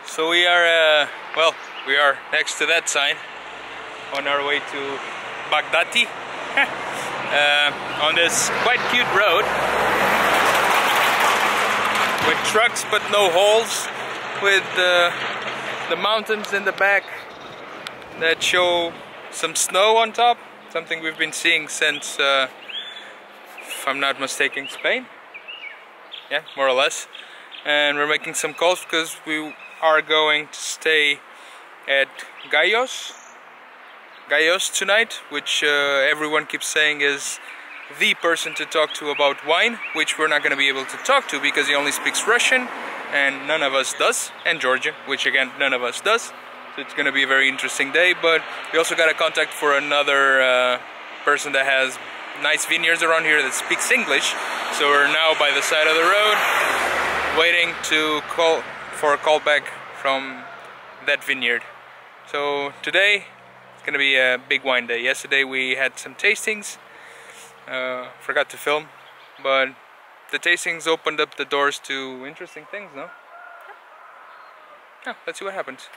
So we are, well, we are next to that sign on our way to Bagdati on this quite cute road with trucks but no holes, with the mountains in the back that show some snow on top, something we've been seeing since, if I'm not mistaken, Spain. Yeah, more or less. And we're making some calls because we are going to stay at Gallos tonight, which everyone keeps saying is the person to talk to about wine, which we're not going to be able to talk to because he only speaks Russian and none of us does, and Georgian, which again none of us does. So it's going to be a very interesting day. But we also got a contact for another person that has nice vineyards around here that speaks English. So we're now by the side of the road waiting to call for a call back from that vineyard. So today it's gonna be a big wine day. Yesterday we had some tastings, forgot to film, but the tastings opened up the doors to interesting things, no? Yeah, let's see what happens.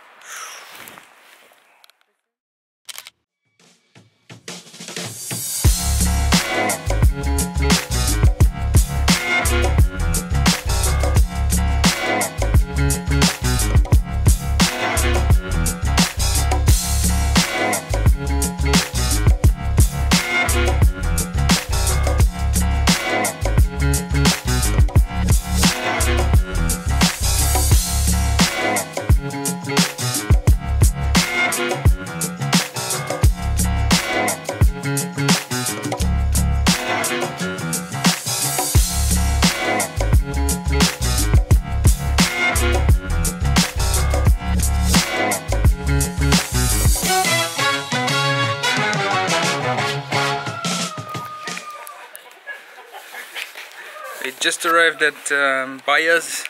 We just arrived at Baya's.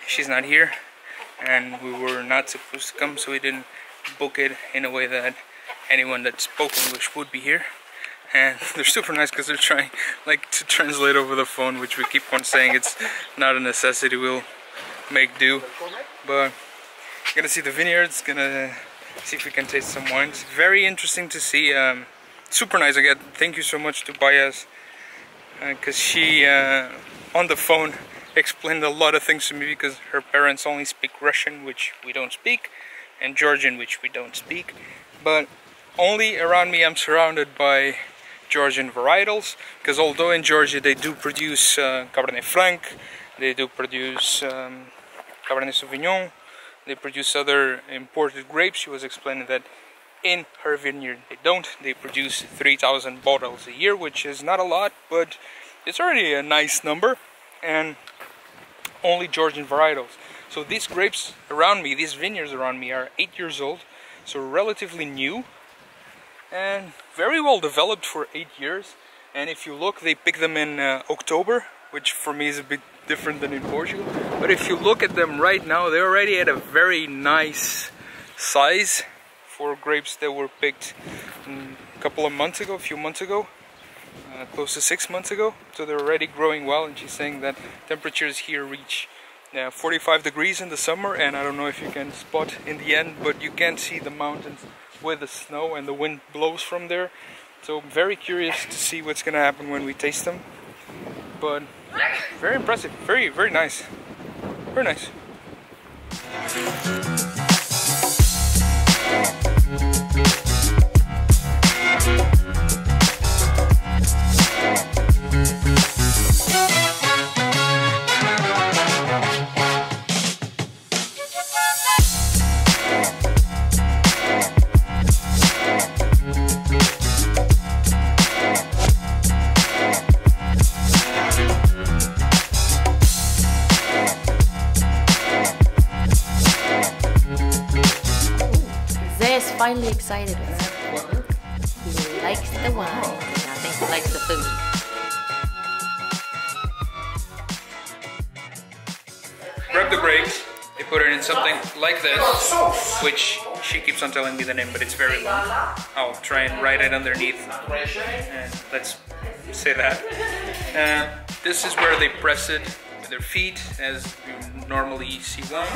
She's not here, and we were not supposed to come, so we didn't book it in a way that anyone that spoke English would be here. And they're super nice because they're trying to translate over the phone, which we keep on saying it's not a necessity, we'll make do. But gonna see the vineyards, gonna see if we can taste some wines. Very interesting to see. Super nice again. Thank you so much to Baya's, because she on the phone explained a lot of things to me, because her parents only speak Russian, which we don't speak, and Georgian, which we don't speak. But only around me I'm surrounded by Georgian varietals, because although in Georgia they do produce Cabernet Franc, they do produce Cabernet Sauvignon, they produce other imported grapes. She was explaining that in her vineyard they don't. They produce 3,000 bottles a year, which is not a lot, but it's already a nice number, and only Georgian varietals. So these grapes around me, these vineyards around me, are 8 years old, so relatively new and very well developed for 8 years. And if you look, they pick them in October, which for me is a bit different than in Portugal. But if you look at them right now, they're already at a very nice size for grapes that were picked a few months ago, close to 6 months ago. So they're already growing well, and she's saying that temperatures here reach 45 degrees in the summer, and I don't know if you can spot in the end, but you can see the mountains with the snow, and the wind blows from there. So I'm very curious to see what's gonna happen when we taste them. But very impressive, very, very nice. Very nice. Finally excited with it. He likes the wine, and I think he likes the food. Grab the grapes, they put it in something like this, which she keeps on telling me the name, but it's very long. I'll try and write it underneath, and let's say that. This is where they press it with their feet, as you normally see wine.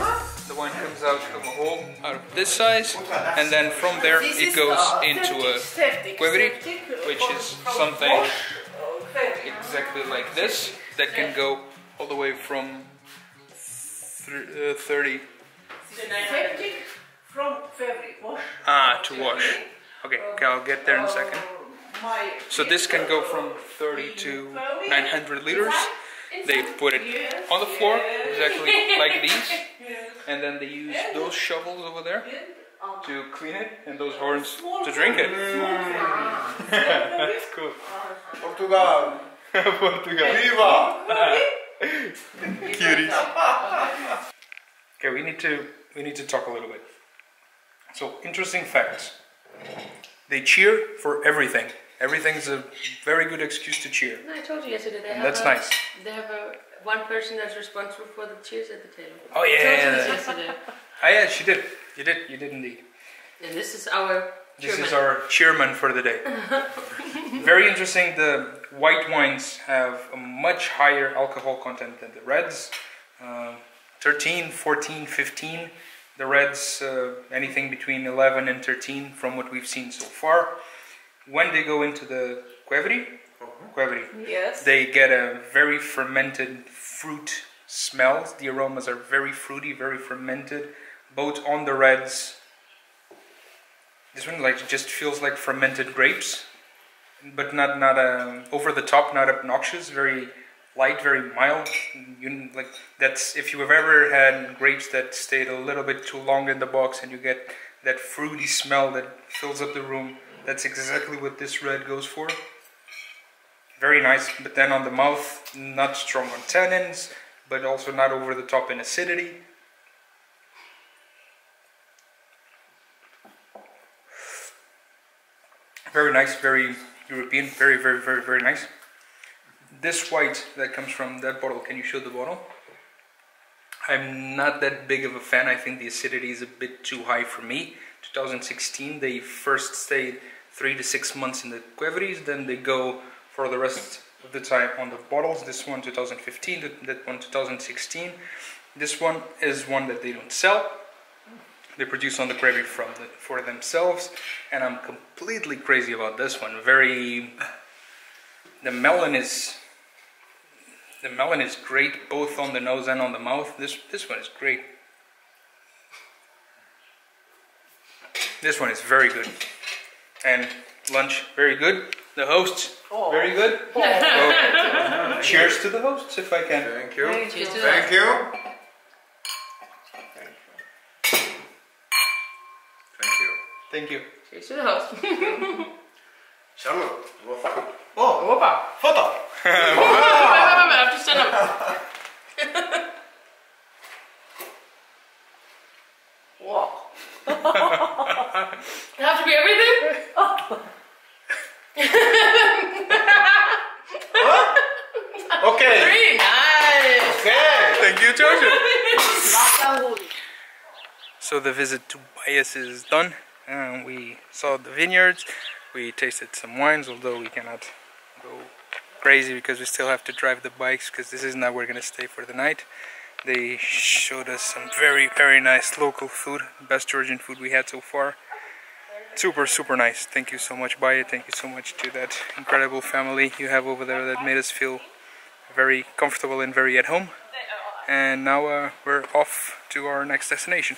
The wine comes out of a hole out of this size, and then from there it goes into a Kakheti, which is something exactly like this that can go all the way from 30 to wash. Okay, I'll get there in a second. So this can go from 30 to 900 liters. They put it on the floor, exactly like these, and then they use those shovels over there to clean it, and those horns to drink it. That's cool. Portugal. Portugal. Viva! Cuties. Okay, we need to talk a little bit. So, interesting facts. They cheer for everything. Everything's a very good excuse to cheer. No, I told you yesterday. That's nice. They have one person that's responsible for the cheers at the table. Oh yeah. I told you this yesterday. Oh yeah, she did. You did indeed. And this is our chairman. This is our chairman for the day. Very interesting. The white wines have a much higher alcohol content than the reds. 13, 14, 15. The reds, anything between 11 and 13 from what we've seen so far. When they go into the Kakheti, Yes. they get a very fermented fruit smell. The aromas are very fruity, very fermented, both on the reds. This one just feels like fermented grapes, but not over the top, not obnoxious. Very light, very mild. That's if you have ever had grapes that stayed a little bit too long in the box and you get that fruity smell that fills up the room. That's exactly what this red goes for. Very nice, but then on the mouth, not strong on tannins, but also not over the top in acidity. Very nice, very European, very nice. This white that comes from that bottle, can you show the bottle? I'm not that big of a fan. I think the acidity is a bit too high for me. 2016, they first stayed 3 to 6 months in the Kakheti, then they go for the rest of the time on the bottles. This one 2015, that one 2016. This one is one that they don't sell. They produce on the Kakheti for themselves, and I'm completely crazy about this one. The melon is great, both on the nose and on the mouth. This one is great. This one is very good. And lunch, very good. The hosts, very good. So, cheers to the hosts, if I can. Thank you. Cheers to Thank you. Thank you. Thank you. Cheers to the host. Salud. Oh, Opa. photo. Wait, I have to stand up. Wow. It has to be everything? Okay. Very nice. Okay. Thank you, Georgia. So the visit to Bias is done. We saw the vineyards. We tasted some wines, although we cannot go crazy because we still have to drive the bikes, because this is not where we're going to stay for the night. They showed us some very nice local food, best Georgian food we had so far. Super nice. Thank you so much, Baya. Thank you so much to that incredible family you have over there that made us feel very comfortable and very at home. And now we're off to our next destination.